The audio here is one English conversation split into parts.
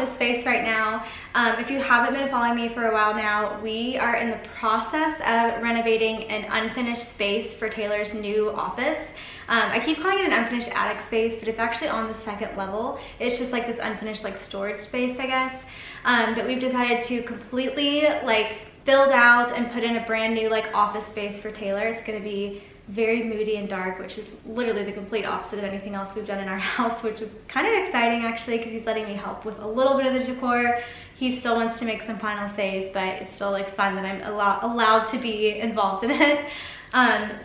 office space right now. If you haven't been following me for a while now, we are in the process of renovating an unfinished space for Taylor's new office. I keep calling it an unfinished attic space, but it's actually on the second level. It's just like this unfinished like storage space, I guess, that we've decided to completely like build out and put in a brand new like office space for Taylor. It's gonna be very moody and dark, which is literally the complete opposite of anything else we've done in our house, which is kind of exciting actually, because he's letting me help with a little bit of the decor. He still wants to make some final says, but it's still like fun that I'm allowed to be involved in it.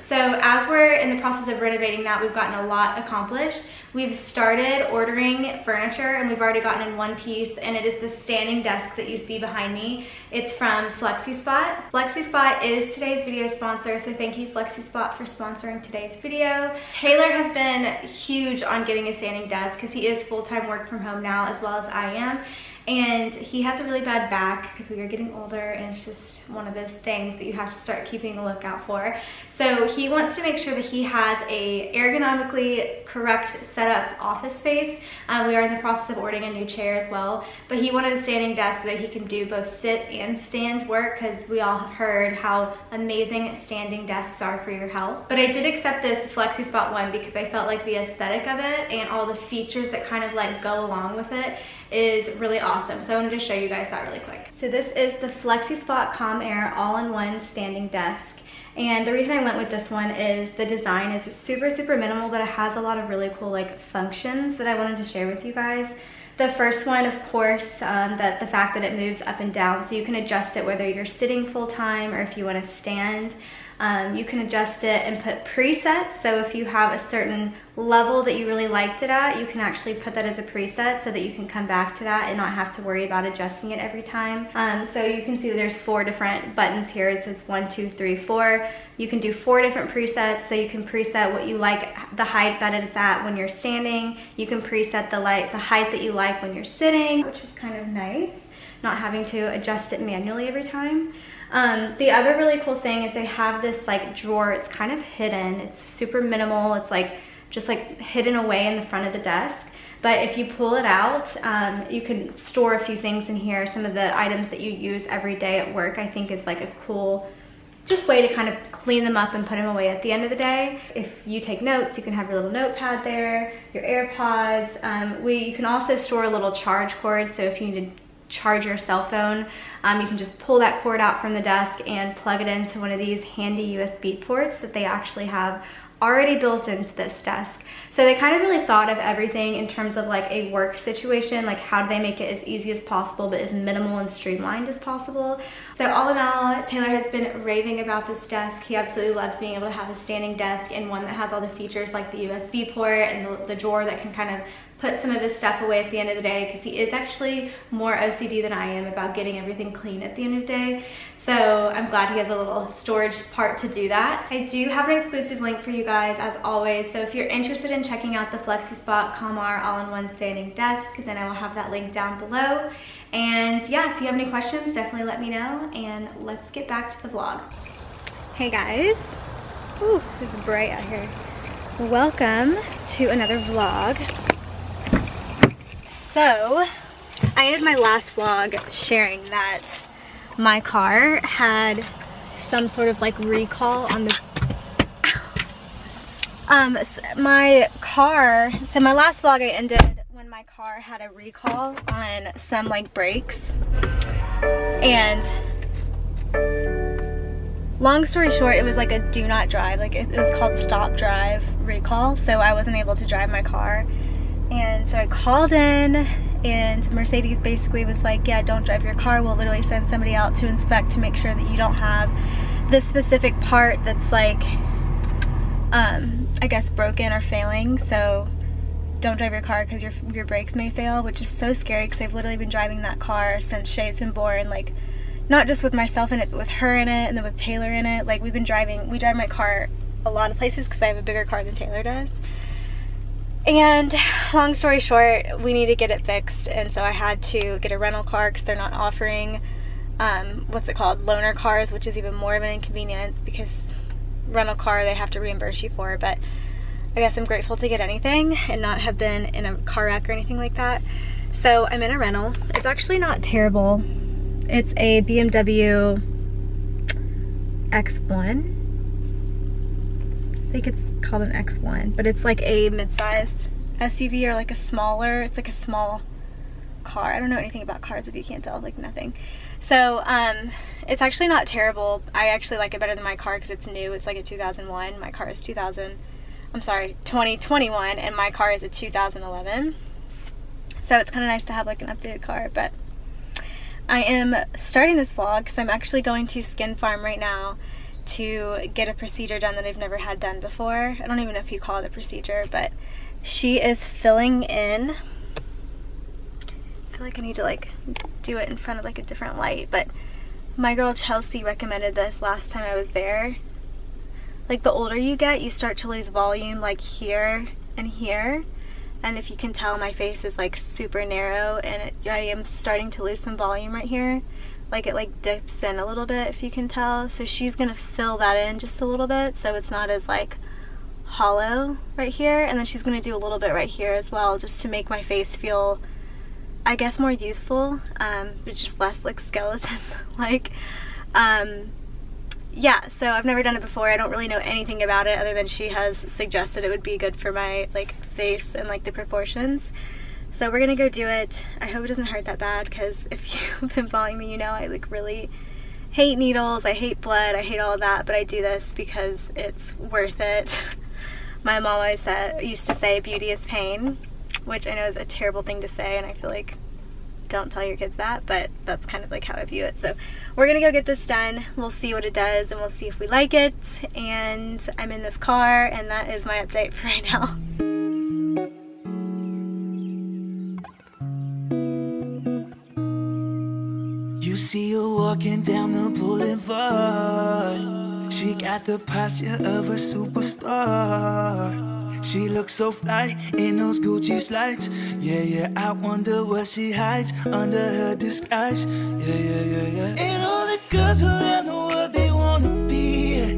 So as we're in the process of renovating that, we've gotten a lot accomplished. We've started ordering furniture and we've already gotten in one piece, and it is the standing desk that you see behind me. It's from FlexiSpot. FlexiSpot is today's video sponsor, so thank you FlexiSpot for sponsoring today's video. Taylor has been huge on getting a standing desk because he is full-time work from home now, as well as I am. And he has a really bad back because we are getting older, and it's just one of those things that you have to start keeping a lookout for. So he wants to make sure that he has a ergonomically correct setup office space. We are in the process of ordering a new chair as well, but he wanted a standing desk so that he can do both sit and stand work, because we all have heard how amazing standing desks are for your health. But I did accept this FlexiSpot one because I felt like the aesthetic of it and all the features that kind of like go along with it is really awesome. So I wanted to show you guys that really quick. So this is the FlexiSpot Calm Air all-in-one standing desk. And the reason I went with this one is the design is super, super minimal, but it has a lot of really cool like functions that I wanted to share with you guys. The first one, of course, that the fact that it moves up and down, so you can adjust it whether you're sitting full time or if you want to stand. You can adjust it and put presets, so if you have a certain level that you really liked it at, you can actually put that as a preset so that you can come back to that and not have to worry about adjusting it every time. So you can see there's 4 different buttons here. It says 1, 2, 3, 4. You can do 4 different presets, so you can preset what you like, the height that it's at when you're standing. You can preset the height that you like when you're sitting, which is kind of nice, not having to adjust it manually every time. The other really cool thing is they have this like drawer. It's kind of hidden. It's super minimal. It's like just like hidden away in the front of the desk. But if you pull it out, you can store a few things in here. Some of the items that you use every day at work, I think is like a cool just way to kind of clean them up and put them away at the end of the day. If you take notes, you can have your little notepad there, your AirPods. You can also store a little charge cord, so if you need to charge your cell phone, you can just pull that cord out from the desk and plug it into one of these handy USB ports that they actually have already built into this desk. So they kind of really thought of everything in terms of like a work situation, like how do they make it as easy as possible but as minimal and streamlined as possible. So all in all, Taylor has been raving about this desk. He absolutely loves being able to have a standing desk and one that has all the features like the USB port and the drawer that can kind of put some of his stuff away at the end of the day, because he is actually more OCD than I am about getting everything clean at the end of the day. So I'm glad he has a little storage part to do that. I do have an exclusive link for you guys as always. So if you're interested in checking out the FlexiSpot Calm Air all-in-one standing desk, then I will have that link down below. And yeah, if you have any questions, definitely let me know, and let's get back to the vlog. Hey guys. Ooh, it's bright out here. Welcome to another vlog. So, I ended my last vlog sharing that my car had some sort of like recall on the my last vlog I ended when my car had a recall on some like brakes, and long story short, it was like a do not drive, like it was called stop drive recall, so I wasn't able to drive my car. And so I called in, and Mercedes basically was like, yeah, don't drive your car. We'll literally send somebody out to inspect to make sure that you don't have this specific part that's like, I guess broken or failing. So don't drive your car because your brakes may fail, which is so scary because I've literally been driving that car since Shay's been born, like not just with myself in it, but with her in it and then with Taylor in it. Like we drive my car a lot of places because I have a bigger car than Taylor does. And long story short, we need to get it fixed, and so I had to get a rental car because they're not offering, what's it called, loaner cars, which is even more of an inconvenience because rental car they have to reimburse you for. But I guess I'm grateful to get anything and not have been in a car wreck or anything like that. So I'm in a rental. It's actually not terrible. It's a BMW X1. I think it's called an X1, but it's like a mid-sized SUV or like a smaller, it's like a small car. I don't know anything about cars if you can't tell, like nothing. So it's actually not terrible. I actually like it better than my car because it's new. It's like a 2001. My car is 2021, and my car is a 2011. So it's kind of nice to have like an updated car. But I am starting this vlog because I'm actually going to SkinPharm right now to get a procedure done that I've never had done before. I don't even know if you call it a procedure, but she is filling in. I feel like I need to like do it in front of like a different light, but my girl Chelsea recommended this last time I was there. Like the older you get, you start to lose volume like here and here. And if you can tell, my face is like super narrow, and I am starting to lose some volume right here. Like it like dips in a little bit, if you can tell. So she's gonna fill that in just a little bit so it's not as like hollow right here, and then she's gonna do a little bit right here as well, just to make my face feel, I guess, more youthful, but just less like skeleton like. Yeah, so I've never done it before. I don't really know anything about it other than she has suggested it would be good for my like face and like the proportions. So we're gonna go do it. I hope it doesn't hurt that bad, because if you've been following me, you know I like really hate needles, I hate blood, I hate all of that, but I do this because it's worth it. My mom always used to say beauty is pain, which I know is a terrible thing to say, and I feel like don't tell your kids that, but that's kind of like how I view it. So we're gonna go get this done. We'll see what it does and we'll see if we like it. And I'm in this car, and that is my update for right now. You see her walking down the boulevard. She got the posture of a superstar. She looks so fly in those Gucci slides. Yeah, yeah, I wonder what she hides under her disguise. Yeah, yeah, yeah, yeah. And all the girls around the world, they wanna be her.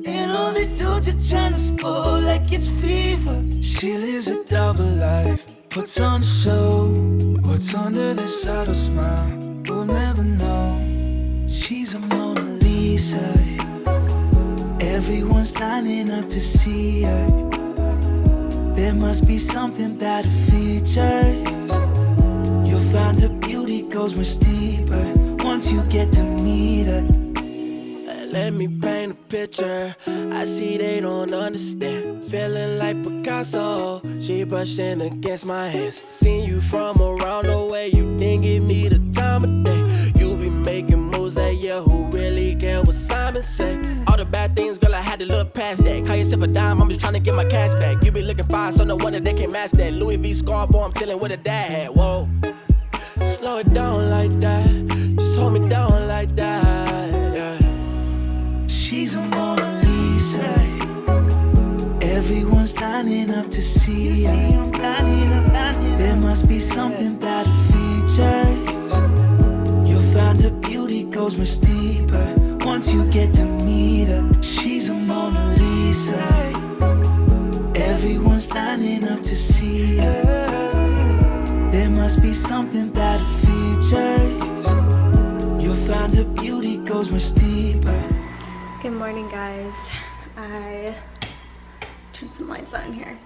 And all the dudes are trying to score like it's fever. She lives a double life, puts on a show. What's under the subtle smile, we'll never know. She's a Mona Lisa. Everyone's lining up to see her. There must be something about her features. You'll find her beauty goes much deeper once you get to meet her. Let me paint a picture. I see they don't understand. Feeling like Picasso. She brushing against my hands. Seen you from around the way. You didn't give me the time of day. You be making moves that yeah, who really care what Simon say? All the bad things, girl, I had to look past that. Call yourself a dime, I'm just trying to get my cash back. You be looking fine, so no wonder they can't match that. Louis V scarf, or I'm chilling with a dad hat. Whoa, slow it down like that. Just hold me down like that. Yeah. She's a Mona Lisa. Everyone's lining up to see her. There must be something about her features. You'll find her beauty goes much deeper once you get to meet her. She's a Mona Lisa. Everyone's lining up to see her. There must be something about her features. You'll find her beauty goes much deeper. Good morning, guys. I turned some lights on here.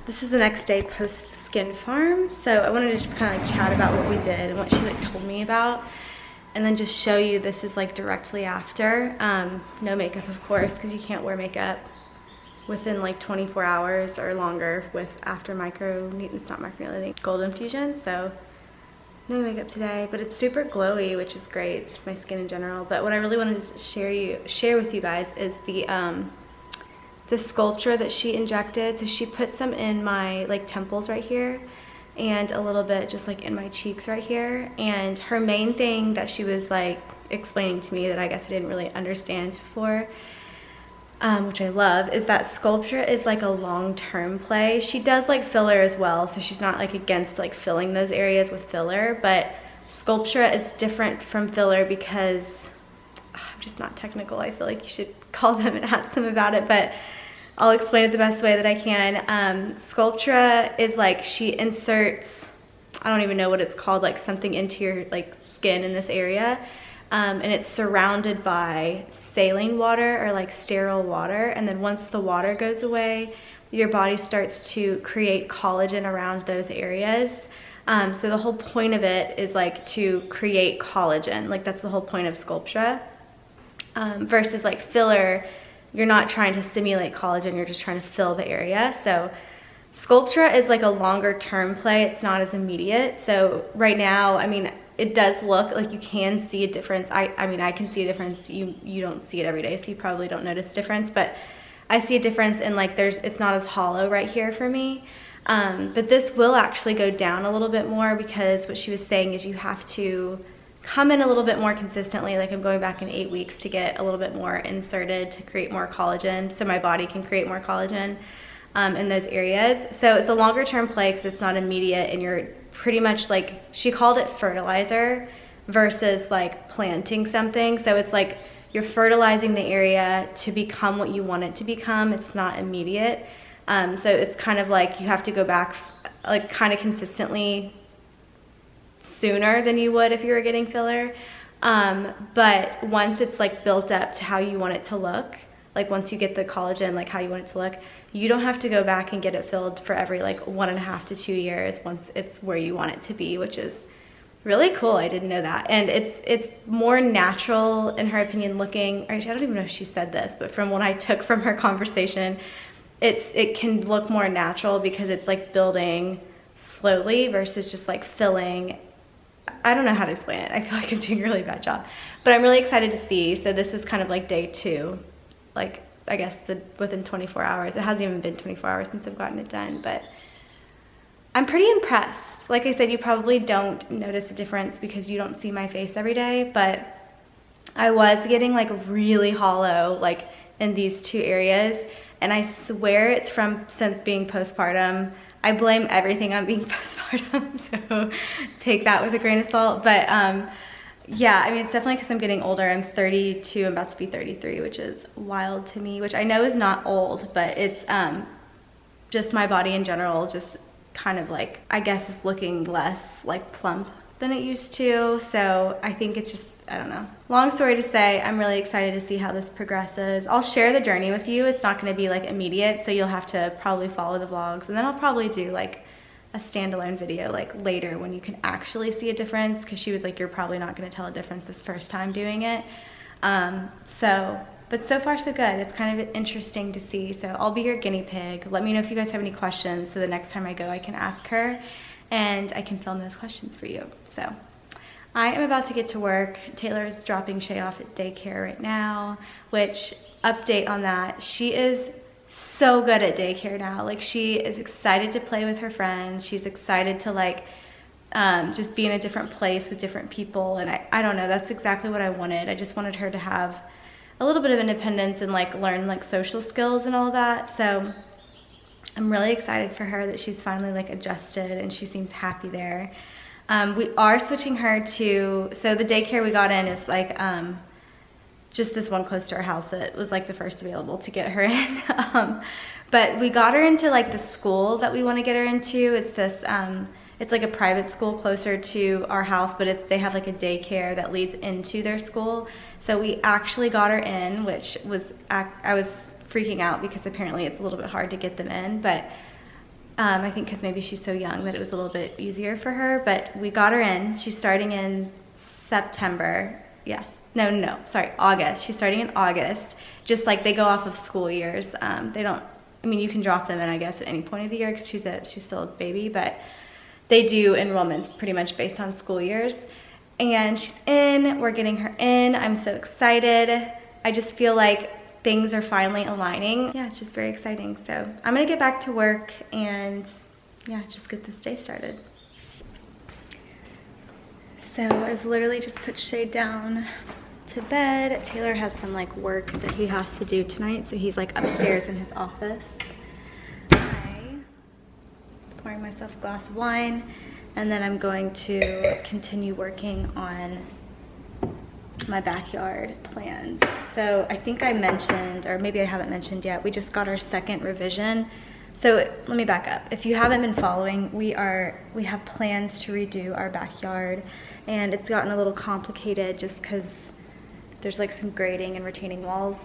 This is the next day post SkinPharm, so I wanted to just kind of like chat about what we did and what she like told me about, and then just show you this is like directly after. No makeup, of course, because you can't wear makeup within like 24 hours or longer with after it's not microneedling, gold infusion. So no makeup today, but it's super glowy, which is great, just my skin in general. But what I really wanted to share with you guys is the SCULPTRA that she injected. So she put some in my like temples right here, and a little bit just like in my cheeks right here. And her main thing that she was like explaining to me that I guess I didn't really understand before, which I love, is that SCULPTRA is like a long-term play. She does like filler as well, so she's not like against like filling those areas with filler, but SCULPTRA is different from filler because I'm just not technical. I feel like you should call them and ask them about it, but I'll explain it the best way that I can. SCULPTRA is like, she inserts, I don't even know what it's called, like something into your like skin in this area. And it's surrounded by saline water or like sterile water. And then once the water goes away, your body starts to create collagen around those areas. So the whole point of it is like to create collagen. Like that's the whole point of SCULPTRA. Versus like filler, you're not trying to stimulate collagen, you're just trying to fill the area. So SCULPTRA is like a longer term play, it's not as immediate. So right now, I mean, it does look like you can see a difference. I mean, I can see a difference. You don't see it every day, so you probably don't notice a difference, but I see a difference in like it's not as hollow right here for me. But this will actually go down a little bit more because what she was saying is you have to come in a little bit more consistently. Like I'm going back in 8 weeks to get a little bit more inserted to create more collagen so my body can create more collagen in those areas. So it's a longer term play because it's not immediate and you're pretty much like, she called it fertilizer versus like planting something. So it's like you're fertilizing the area to become what you want it to become. It's not immediate. So it's kind of like you have to go back like kind of consistently sooner than you would if you were getting filler. But once it's like built up to how you want it to look, like once you get the collagen, like how you want it to look, you don't have to go back and get it filled for every like 1.5 to 2 years once it's where you want it to be, which is really cool. I didn't know that. And it's more natural in her opinion looking, or I don't even know if she said this, but from what I took from her conversation, it can look more natural because it's like building slowly versus just like filling. I don't know how to explain it. I feel like I'm doing a really bad job, but I'm really excited to see. So this is kind of like day 2, like I guess within 24 hours. It hasn't even been 24 hours since I've gotten it done, but I'm pretty impressed. Like I said, you probably don't notice a difference because you don't see my face every day, but I was getting like really hollow like in these 2 areas, and I swear it's since being postpartum. I blame everything on being postpartum, so take that with a grain of salt. But yeah, I mean, it's definitely because I'm getting older. I'm 32, I'm about to be 33, which is wild to me, which I know is not old, but it's just my body in general just kind of like, I guess is looking less like plump than it used to. So I think it's just, I don't know. Long story to say, I'm really excited to see how this progresses. I'll share the journey with you. It's not gonna be like immediate, so you'll have to probably follow the vlogs, and then I'll probably do like a standalone video like later when you can actually see a difference, because she was like, you're probably not gonna tell a difference this first time doing it. But so far so good. It's kind of interesting to see. So I'll be your guinea pig. Let me know if you guys have any questions so the next time I go I can ask her and I can film those questions for you. So I am about to get to work. Taylor's dropping Shay off at daycare right now, which, update on that, she is so good at daycare now. Like, she is excited to play with her friends. She's excited to like just be in a different place with different people. And I don't know, that's exactly what I wanted. I just wanted her to have a little bit of independence and like learn like social skills and all that. So I'm really excited for her that she's finally like adjusted and she seems happy there. We are switching her to, so the daycare we got in is like just this one close to our house that was like the first available to get her in. But we got her into like the school that we want to get her into. It's this, it's like a private school closer to our house, but they have like a daycare that leads into their school. So we actually got her in, which was, I was freaking out because apparently it's a little bit hard to get them in, but I think because maybe she's so young that it was a little bit easier for her, but we got her in. She's starting in September. Yes. No, sorry, August. She's starting in August. Just like they go off of school years. They don't, I mean, you can drop them in, I guess, at any point of the year because she's still a baby, but they do enrollments pretty much based on school years. And she's in, we're getting her in. I'm so excited. I just feel like things are finally aligning. Yeah, it's just very exciting. So I'm gonna get back to work and yeah, just get this day started. So I've literally just put Shay down to bed. Taylor has some like work that he has to do tonight, so he's like upstairs in his office. I'm pouring myself a glass of wine, and then I'm going to continue working on my backyard plans. So I think I mentioned, or maybe I haven't mentioned yet, we just got our second revision. So let me back up. If you haven't been following, we have plans to redo our backyard, and it's gotten a little complicated just because there's like some grading and retaining walls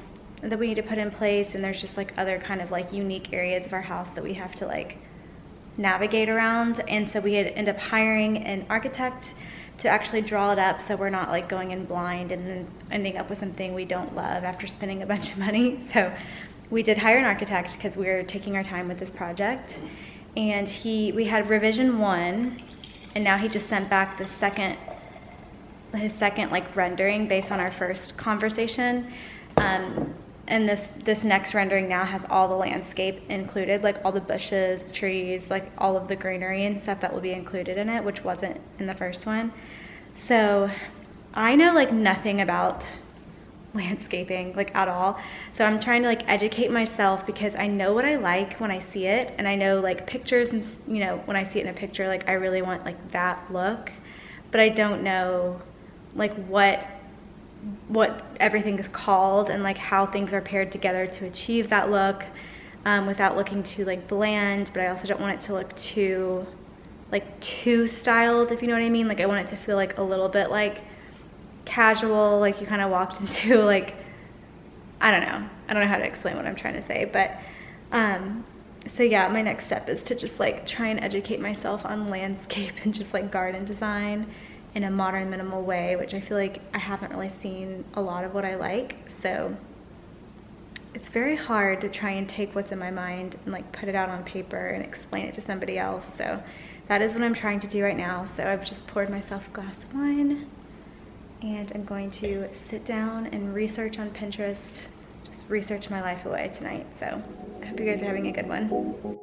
that we need to put in place, and there's just like other kind of like unique areas of our house that we have to like navigate around. And so we had ended up hiring an architect to actually draw it up, so we're not like going in blind and then ending up with something we don't love after spending a bunch of money. So we did hire an architect because we were taking our time with this project, and we had revision 1, and now he just sent back his second like rendering based on our first conversation. And this next rendering now has all the landscape included, like all the bushes, trees, like all of the greenery and stuff that will be included in it, which wasn't in the first one. So I know like nothing about landscaping like at all. So I'm trying to like educate myself, because I know what I like when I see it, and I know like pictures, and you know, when I see it in a picture, like I really want like that look, but I don't know like what everything is called and like how things are paired together to achieve that look, without looking too like bland. But I also don't want it to look too styled, if you know what I mean. Like I want it to feel like a little bit like casual, like you kind of walked into like, I don't know how to explain what I'm trying to say. But so yeah, my next step is to just like try and educate myself on landscape and just like garden design in a modern, minimal way, which I feel like I haven't really seen a lot of what I like. So it's very hard to try and take what's in my mind and like put it out on paper and explain it to somebody else. So that is what I'm trying to do right now. So I've just poured myself a glass of wine, and I'm going to sit down and research on Pinterest, just research my life away tonight. So I hope you guys are having a good one.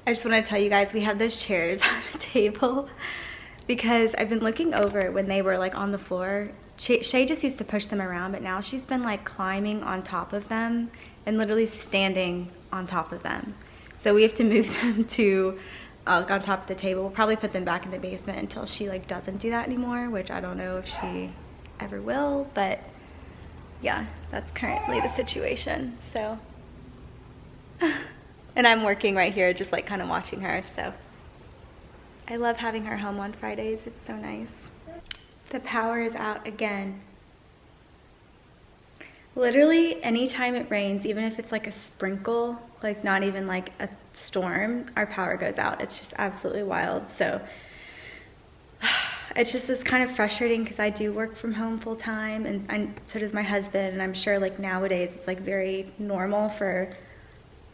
I just want to tell you guys, we have those chairs on the table because I've been looking over when they were like on the floor. Shay just used to push them around, but now she's been like climbing on top of them and literally standing on top of them. So we have to move them to on top of the table. We'll probably put them back in the basement until she like doesn't do that anymore, which I don't know if she ever will, but yeah, that's currently the situation. So and I'm working right here, just like kind of watching her. So I love having her home on Fridays. It's so nice. The power is out again. Literally anytime it rains, even if it's like a sprinkle, like not even like a storm, our power goes out. It's just absolutely wild. So it's just, it's kind of frustrating because I do work from home full time, and so does my husband. And I'm sure like nowadays it's like very normal for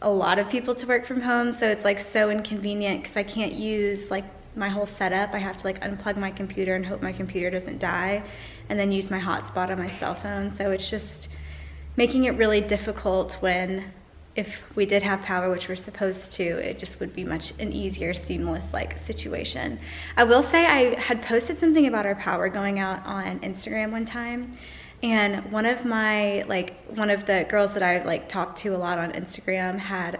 a lot of people to work from home. So it's like so inconvenient because I can't use like my whole setup. I have to like unplug my computer and hope my computer doesn't die, and then use my hotspot on my cell phone. So it's just making it really difficult when, if we did have power, which we're supposed to, it just would be much an easier, seamless like situation. I will say I had posted something about our power going out on Instagram one time, and one of the girls that I like talked to a lot on Instagram had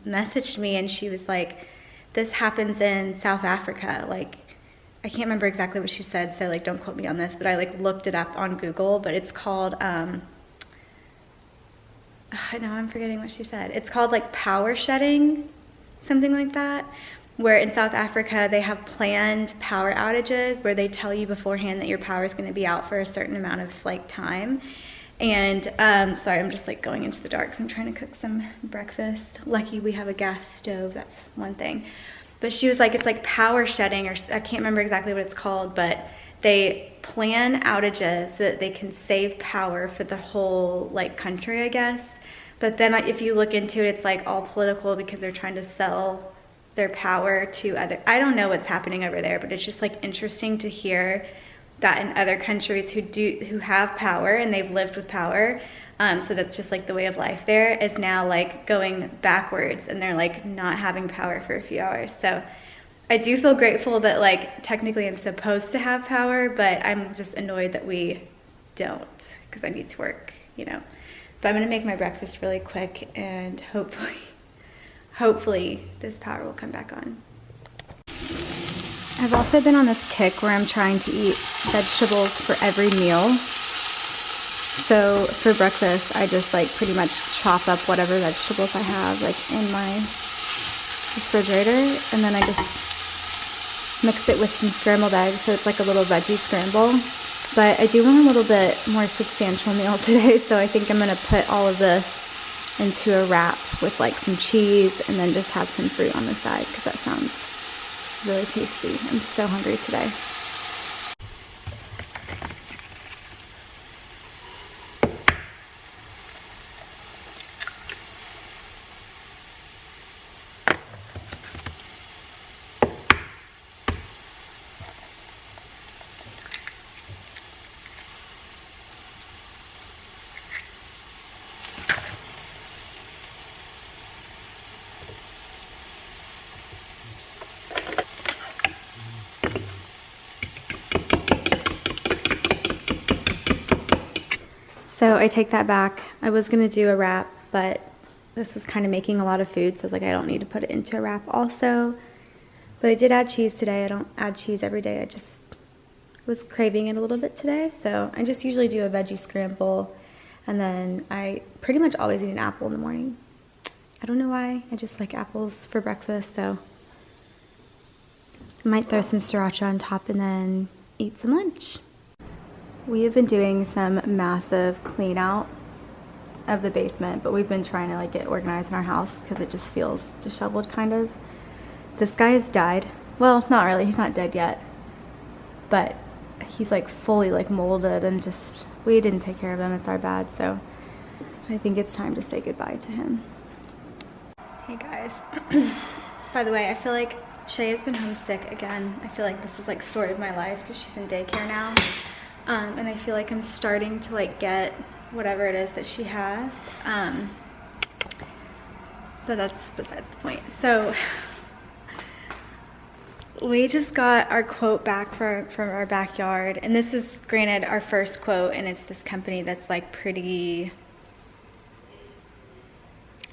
messaged me, and she was like, this happens in South Africa. Like, I can't remember exactly what she said, so like don't quote me on this, but I like looked it up on Google, but it's called now I'm forgetting what she said. It's called like power shedding, something like that, where in South Africa they have planned power outages where they tell you beforehand that your power is going to be out for a certain amount of like time. And sorry, I'm just like going into the dark because I'm trying to cook some breakfast. Lucky we have a gas stove, that's one thing. But she was like, it's like power shedding, or I can't remember exactly what it's called, but they plan outages so that they can save power for the whole like country, I guess. But then if you look into it, it's like all political because they're trying to sell their power to other, I don't know what's happening over there, but it's just like interesting to hear that in other countries who have power and they've lived with power, so that's just like the way of life there, is now like going backwards and they're like not having power for a few hours. So I do feel grateful that like technically I'm supposed to have power, but I'm just annoyed that we don't because I need to work, you know. But I'm gonna make my breakfast really quick and hopefully this power will come back on. I've also been on this kick where I'm trying to eat vegetables for every meal. So for breakfast, I just like pretty much chop up whatever vegetables I have like in my refrigerator, and then I just mix it with some scrambled eggs, so it's like a little veggie scramble. But I do want a little bit more substantial meal today, so I think I'm gonna put all of this into a wrap with like some cheese and then just have some fruit on the side because that sounds really tasty. I'm so hungry today. So I take that back. I was gonna do a wrap, but this was kind of making a lot of food, so I was like, I don't need to put it into a wrap also. But I did add cheese today. I don't add cheese every day. I just was craving it a little bit today. So I just usually do a veggie scramble, and then I pretty much always eat an apple in the morning. I don't know why, I just like apples for breakfast, so I might throw some sriracha on top and then eat some lunch. We have been doing some massive clean out of the basement, but we've been trying to like get organized in our house because it just feels disheveled kind of. This guy has died. Well, not really, he's not dead yet, but he's like fully like molded and just, we didn't take care of him, it's our bad, so I think it's time to say goodbye to him. Hey guys, by the way, I feel like Shay has been homesick again. I feel like this is like story of my life because she's in daycare now. And I feel like I'm starting to like get whatever it is that she has, but that's besides the point. So we just got our quote back from our backyard, and this is granted our first quote, and it's this company that's like pretty,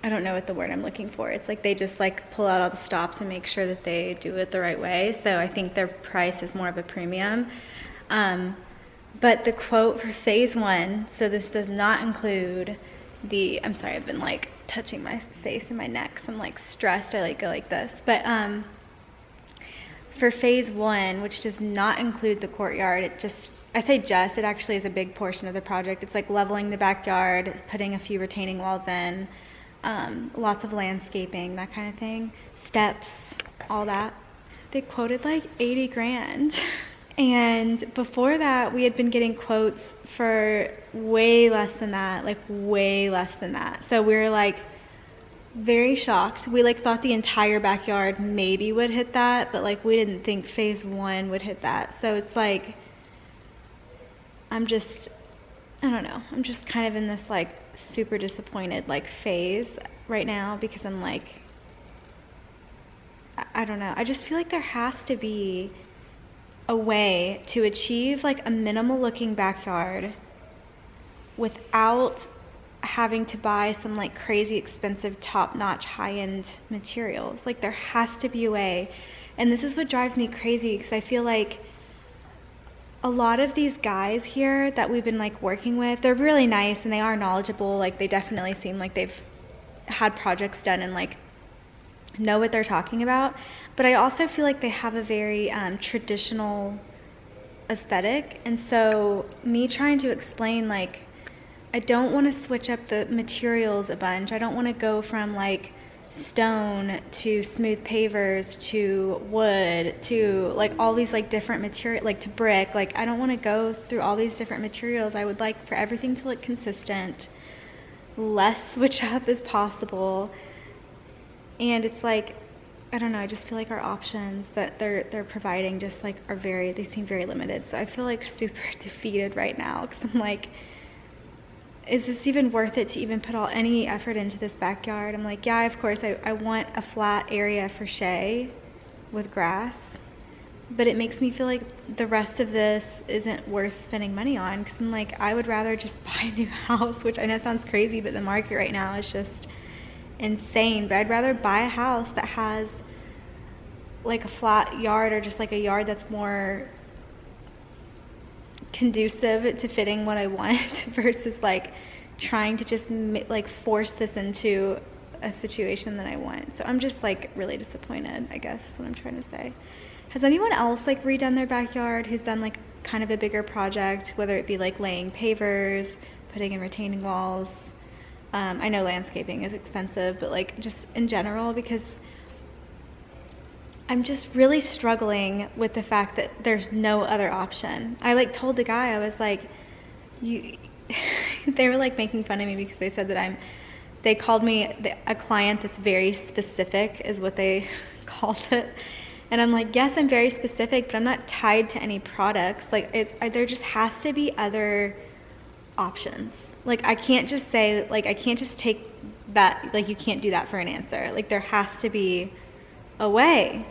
I don't know what the word I'm looking for. It's like they just like pull out all the stops and make sure that they do it the right way. So I think their price is more of a premium. But the quote for phase 1, so this does not include the, I'm sorry, I've been like touching my face and my neck, so I'm like stressed, I like go like this. But for phase 1, which does not include the courtyard, it just, I say just, it actually is a big portion of the project. It's like leveling the backyard, putting a few retaining walls in, lots of landscaping, that kind of thing, steps, all that. They quoted like 80 grand. And before that, we had been getting quotes for way less than that, like way less than that. So we were like very shocked. We like thought the entire backyard maybe would hit that, but like we didn't think phase 1 would hit that. So it's like, I don't know, I'm just kind of in this like super disappointed like phase right now because I'm like, I don't know. I just feel like there has to be a way to achieve like a minimal looking backyard without having to buy some like crazy expensive top-notch high-end materials. Like there has to be a way, and this is what drives me crazy because I feel like a lot of these guys here that we've been like working with, they're really nice and they are knowledgeable. Like they definitely seem like they've had projects done in like know what they're talking about, but I also feel like they have a very traditional aesthetic. And so me trying to explain, like, I don't want to switch up the materials a bunch. I don't want to go from like stone to smooth pavers to wood to like all these like different material, like to brick. Like I don't want to go through all these different materials. I would like for everything to look consistent, less switch up as possible. And it's like, I don't know, I just feel like our options that they're providing just like are they seem very limited. So I feel like super defeated right now, because I'm like, is this even worth it to even put any effort into this backyard? I'm like, yeah, of course I want a flat area for Shay with grass, but it makes me feel like the rest of this isn't worth spending money on, because I'm like, I would rather just buy a new house, which I know sounds crazy, but the market right now is just insane. But I'd rather buy a house that has like a flat yard, or just like a yard that's more conducive to fitting what I want versus like trying to just like force this into a situation that I want. So I'm just like really disappointed, I guess is what I'm trying to say. Has anyone else like redone their backyard who's done like kind of a bigger project, whether it be like laying pavers, putting in retaining walls? I know landscaping is expensive, but like just in general, because I'm just really struggling with the fact that there's no other option. I like told the guy, I was like, they were like making fun of me because they said that they called me a client that's very specific is what they called it. And I'm like, yes, I'm very specific, but I'm not tied to any products. Like there just has to be other options. Like I can't just say, like I can't just take that, like you can't do that for an answer. Like there has to be a way.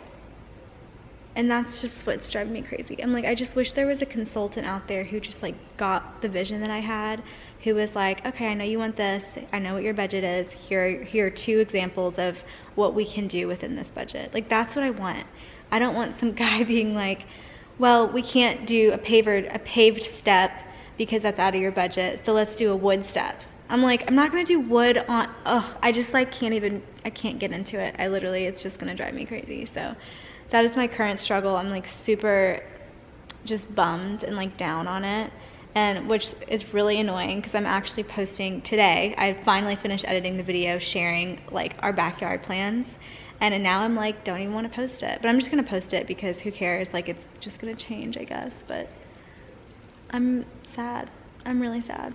And that's just what's driving me crazy. I'm like, I just wish there was a consultant out there who just like got the vision that I had, who was like, okay, I know you want this. I know what your budget is. Here are 2 examples of what we can do within this budget. Like that's what I want. I don't want some guy being like, well, we can't do a paved step because that's out of your budget, so let's do a wood step. I'm like, I'm not gonna do wood on, I just like I can't get into it. I literally, it's just gonna drive me crazy. So that is my current struggle. I'm like super just bummed and like down on it, and which is really annoying because I'm actually posting today. I finally finished editing the video sharing like our backyard plans, and now I'm like, don't even want to post it, but I'm just gonna post it because who cares? Like it's just gonna change, I guess. But I'm sad. I'm really sad.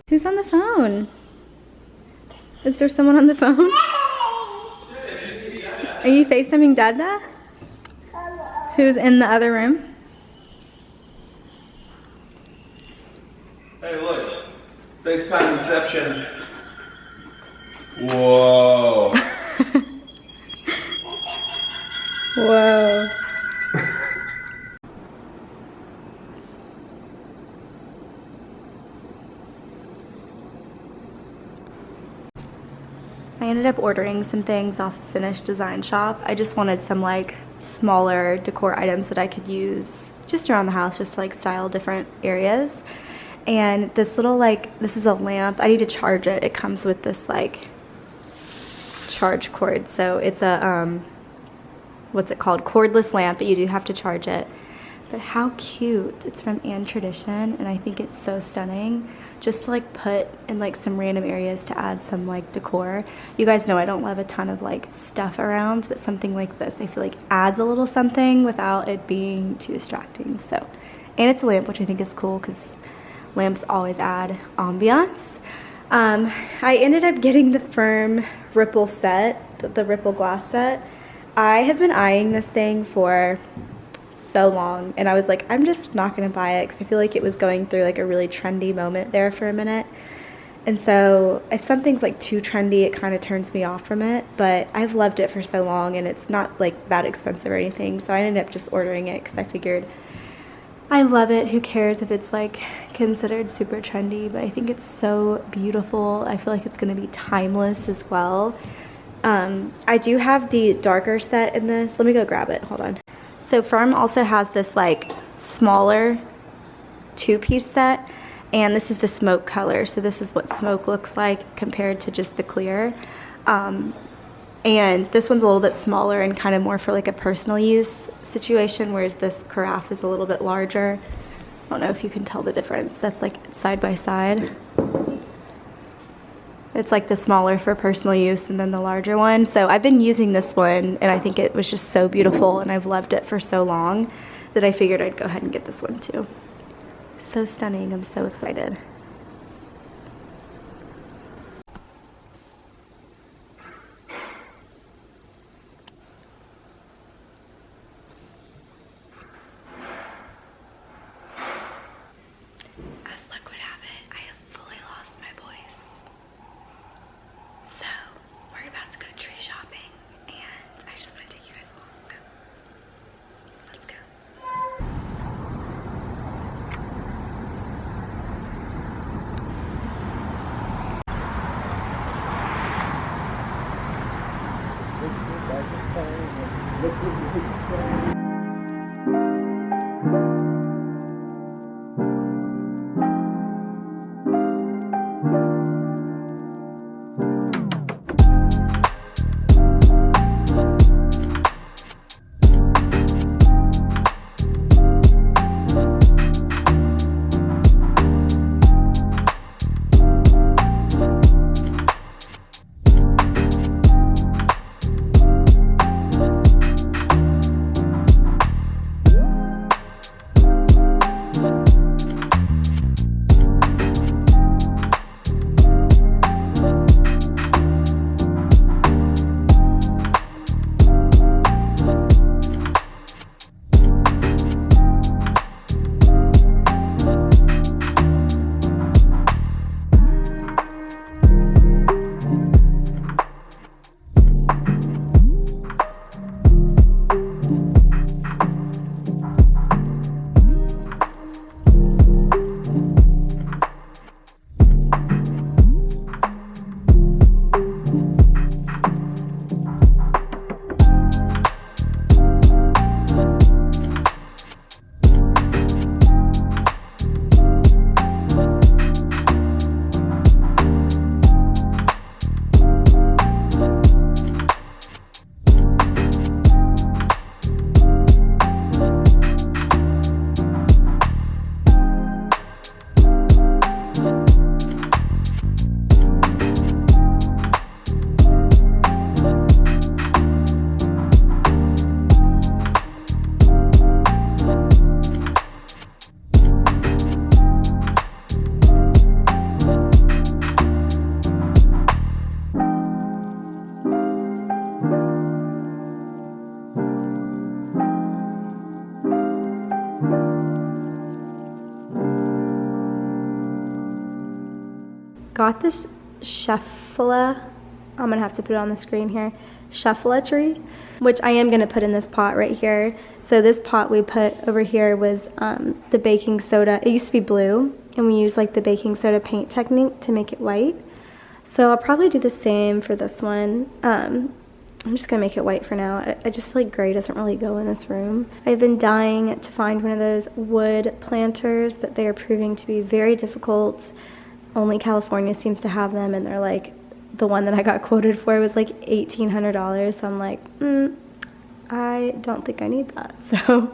Who's on the phone? Is there someone on the phone? Are you FaceTiming Dada? Who's in the other room? Hey, look. FaceTime Inception. Whoa. Whoa. I ended up ordering some things off of Finished Design Shop. I just wanted some like smaller decor items that I could use just around the house, just to like style different areas. And this little this is a lamp. I need to charge it. It comes with this like charge cord. So it's a, what's it called? Cordless lamp, but you do have to charge it. But how cute. It's from Tradition, and I think it's so stunning. Just to like put in like some random areas to add some like decor. You guys know I don't love a ton of like stuff around, but something like this I feel like adds a little something without it being too distracting. So, and it's a lamp, which I think is cool because lamps always add ambiance. I ended up getting the Firm Ripple set, the Ripple glass set. I have been eyeing this thing for so long, and I was like, I'm just not gonna buy it because I feel like it was going through like a really trendy moment there for a minute. And so if something's like too trendy, it kind of turns me off from it. But I've loved it for so long, and it's not like that expensive or anything, so I ended up just ordering it because I figured I love it. Who cares if it's like considered super trendy? But I think it's so beautiful. I feel like it's gonna be timeless as well. I do have the darker set in this. Let me go grab it, hold on. So Firm also has this like smaller 2-piece set, and this is the smoke color. So this is what smoke looks like compared to just the clear. And this one's a little bit smaller and kind of more for like a personal use situation, whereas this carafe is a little bit larger. I don't know if you can tell the difference. That's like side by side. It's like the smaller for personal use and then the larger one. So I've been using this one and I think it was just so beautiful and I've loved it for so long that I figured I'd go ahead and get this one too. So stunning, I'm so excited. Got this SCHEFFLERA, I'm gonna have to put it on the screen here, SCHEFFLERA, which I am gonna put in this pot right here. So this pot we put over here was the baking soda. It used to be blue, and we use like the baking soda paint technique to make it white. So I'll probably do the same for this one. I'm just gonna make it white for now. I just feel like gray doesn't really go in this room. I've been dying to find one of those wood planters, but they are proving to be very difficult. Only California seems to have them, and they're like, the one that I got quoted for was like $1,800. So I'm like, I don't think I need that. So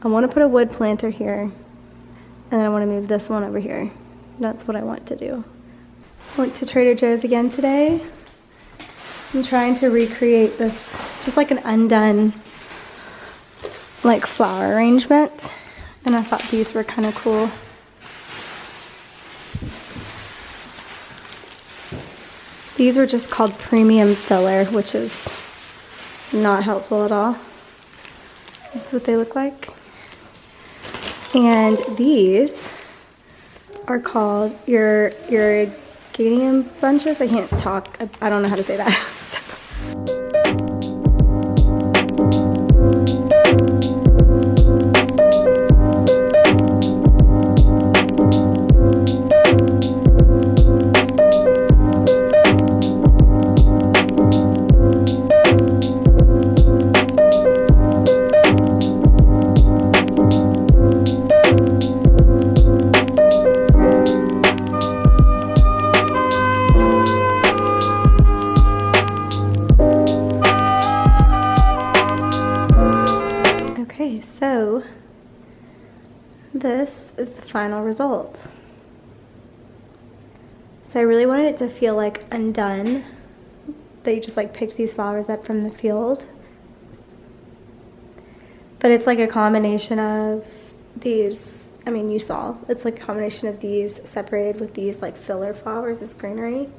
I want to put a wood planter here, and then I want to move this one over here. That's what I want to do. I went to Trader Joe's again today. I'm trying to recreate this, just like an undone like flower arrangement, and I thought these were kind of cool. These were just called premium filler, which is not helpful at all. This is what they look like. And these are called your Ganium bunches. I can't talk. I don't know how to say that. Okay, so this is the final result. So I really wanted it to feel like undone, that you just like picked these flowers up from the field. But it's like a combination of these, I mean, you saw, it's like a combination of these separated with these like filler flowers, this greenery.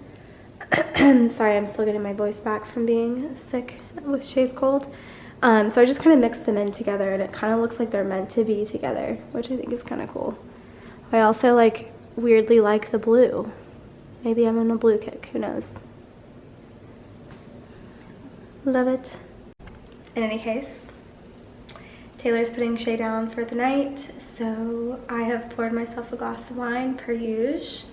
Sorry, I'm still getting my voice back from being sick with Shay's cold. So I just kind of mixed them in together, and it kind of looks like they're meant to be together, which I think is kind of cool. I also like weirdly like the blue. Maybe I'm on a blue kick, who knows. Love it. In any case, Taylor's putting Shay down for the night, so I have poured myself a glass of wine per usual.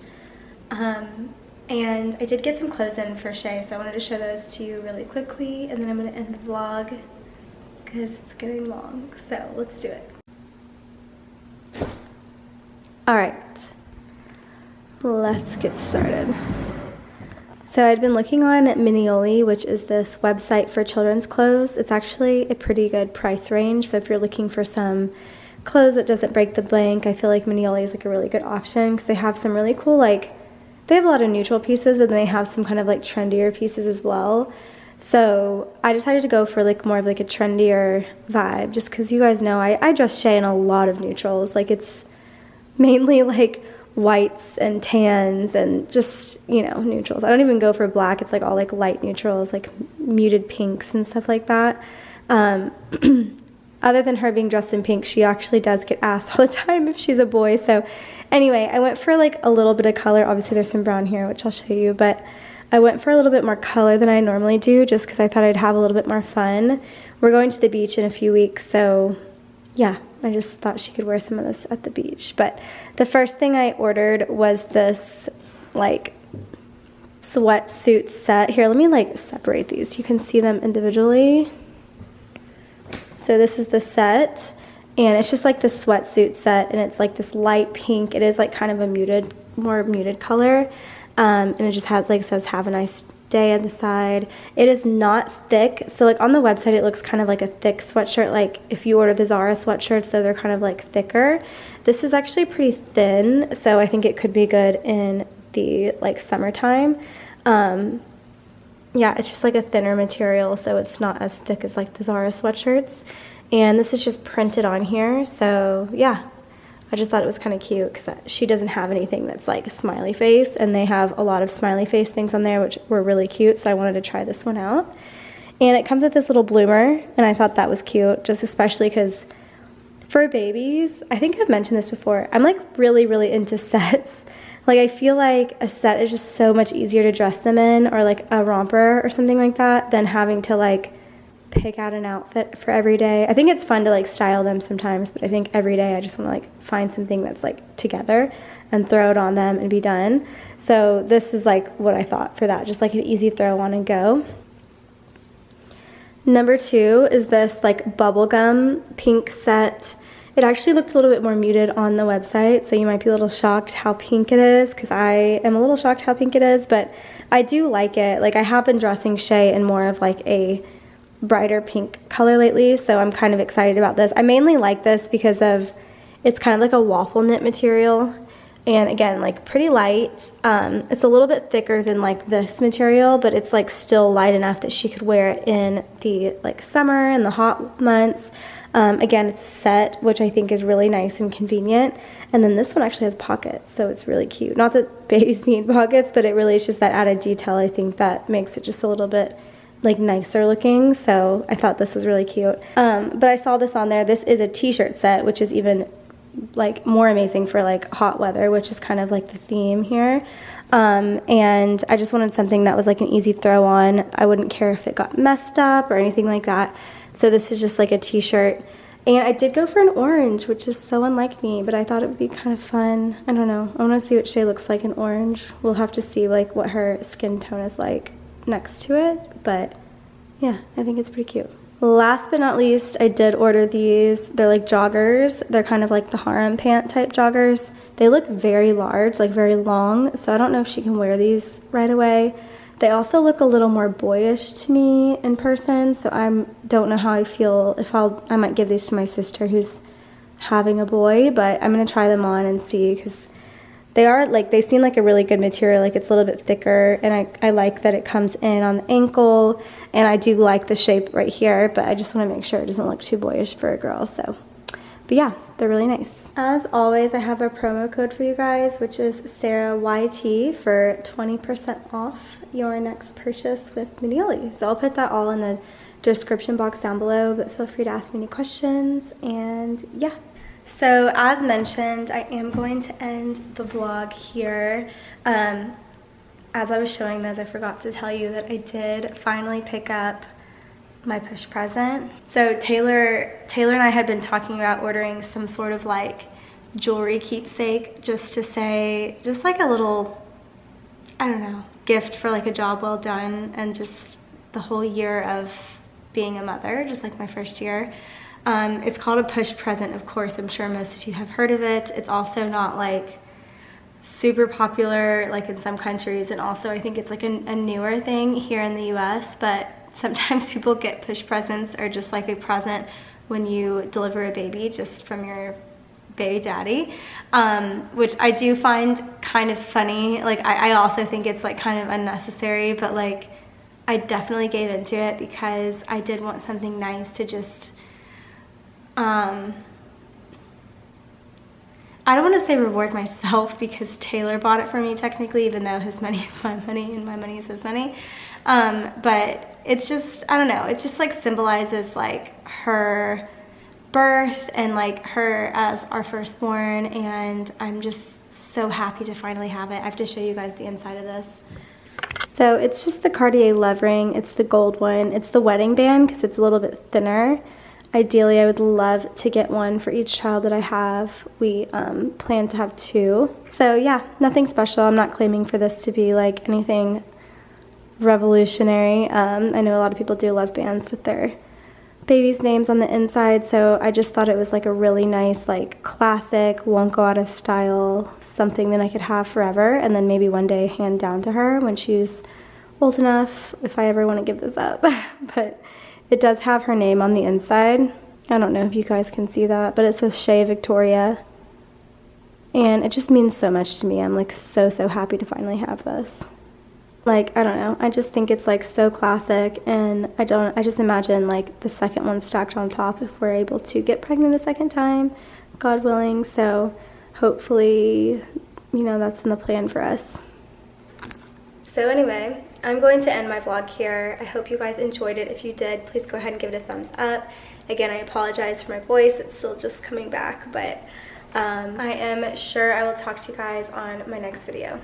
And I did get some clothes in for Shay, so I wanted to show those to you really quickly, and then I'm going to end the vlog because it's getting long, so let's do it. Alright, let's get started. So I'd been looking on Mignoli, which is this website for children's clothes. It's actually a pretty good price range, so if you're looking for some clothes that doesn't break the bank, I feel like Mignoli is like a really good option because they have some really cool, like, they have a lot of neutral pieces, but then they have some kind of like trendier pieces as well. So I decided to go for like more of like a trendier vibe, just because you guys know I dress Shay in a lot of neutrals. Like it's mainly like whites and tans and just, you know, neutrals. I don't even go for black. It's like all like light neutrals, like muted pinks and stuff like that. Other than her being dressed in pink, she actually does get asked all the time if she's a boy. So anyway, I went for like a little bit of color. Obviously there's some brown here, which I'll show you, but I went for a little bit more color than I normally do just because I thought I'd have a little bit more fun. We're going to the beach in a few weeks, so yeah, I just thought she could wear some of this at the beach. But the first thing I ordered was this like sweatsuit set. Here, let me like separate these so you can see them individually. So this is the set, and it's just like this sweatsuit set, and it's like this light pink. It is like kind of a muted, more muted color, and it just has like, says have a nice day on the side. It is not thick, so like on the website it looks kind of like a thick sweatshirt, like if you order the Zara sweatshirts, so they're kind of like thicker. This is actually pretty thin, so I think it could be good in the like summertime. Yeah, it's just like a thinner material, so it's not as thick as like the Zara sweatshirts. And this is just printed on here, so yeah, I just thought it was kind of cute because she doesn't have anything that's like a smiley face, and they have a lot of smiley face things on there which were really cute, so I wanted to try this one out. And it comes with this little bloomer, and I thought that was cute, just especially because for babies, I think I've mentioned this before, I'm like really, really into sets. Like I feel like a set is just so much easier to dress them in, or like a romper or something like that, than having to like pick out an outfit for every day. I think it's fun to like style them sometimes, but I think every day I just want to like find something that's like together and throw it on them and be done. So this is like what I thought for that, just like an easy throw on and go. Number 2 is this like bubblegum pink set. It actually looked a little bit more muted on the website, so you might be a little shocked how pink it is, because I am a little shocked how pink it is, but I do like it. Like I have been dressing Shay in more of like a brighter pink color lately, so I'm kind of excited about this. I mainly like this because of it's kind of like a waffle knit material, and again, like pretty light. It's a little bit thicker than like this material, but it's like still light enough that she could wear it in the like summer and the hot months. Again, it's a set, which I think is really nice and convenient. And then this one actually has pockets, so it's really cute. Not that babies need pockets, but it really is just that added detail, I think, that makes it just a little bit like nicer looking. So I thought this was really cute. But I saw this on there. This is a t-shirt set, which is even like more amazing for like hot weather, which is kind of like the theme here. And I just wanted something that was like an easy throw on. I wouldn't care if it got messed up or anything like that. So this is just like a t-shirt, and I did go for an orange, which is so unlike me, but I thought it would be kind of fun. I don't know, I want to see what Shay looks like in orange. We'll have to see like what her skin tone is like next to it, but yeah, I think it's pretty cute. Last but not least, I did order these. They're like joggers. They're kind of like the harem pant type joggers. They look very large, like very long, so I don't know if she can wear these right away. They also look a little more boyish to me in person, so I don't know how I feel if I might give these to my sister who's having a boy, but I'm gonna try them on and see, because they seem like a really good material. Like, it's a little bit thicker, and I like that it comes in on the ankle, and I do like the shape right here, but I just want to make sure it doesn't look too boyish for a girl. So, but yeah, they're really nice. As always, I have a promo code for you guys, which is SarahYT for 20% off your next purchase with Medioli. So I'll put that all in the description box down below, but feel free to ask me any questions, and yeah. So as mentioned, I am going to end the vlog here. As I was showing those, I forgot to tell you that I did finally pick up my push present. So Taylor and I had been talking about ordering some sort of like jewelry keepsake, just to say, just like a little, I don't know, gift for like a job well done, and just the whole year of being a mother, just like my first year. It's called a push present, of course. I'm sure most of you have heard of it. It's also not like super popular like in some countries, and also I think it's like a newer thing here in the US, but sometimes people get push presents or just like a present when you deliver a baby just from your baby daddy, which I do find kind of funny. Like, I also think it's like kind of unnecessary, but like I definitely gave into it because I did want something nice to just I don't want to say reward myself, because Taylor bought it for me technically, even though his money is my money and my money is his money. But it's just, I don't know, it just like symbolizes like her birth and like her as our firstborn, and I'm just so happy to finally have it. I have to show you guys the inside of this. So it's just the Cartier love ring. It's the gold one. It's the wedding band because it's a little bit thinner. Ideally, I would love to get one for each child that I have. We plan to have 2. So yeah, nothing special. I'm not claiming for this to be like anything revolutionary. I know a lot of people do love bands with their babies' names on the inside, so I just thought it was like a really nice, like classic, won't go out of style, something that I could have forever, and then maybe one day hand down to her when she's old enough, if I ever want to give this up. But it does have her name on the inside. I don't know if you guys can see that, but it says Shea Victoria. And it just means so much to me. I'm like so happy to finally have this. Like, I don't know, I just think it's like so classic, and I just imagine like the second one stacked on top if we're able to get pregnant a second time, God willing. So hopefully, you know, that's in the plan for us. So anyway, I'm going to end my vlog here. I hope you guys enjoyed it. If you did, please go ahead and give it a thumbs up. Again, I apologize for my voice. It's still just coming back, but I am sure I will talk to you guys on my next video.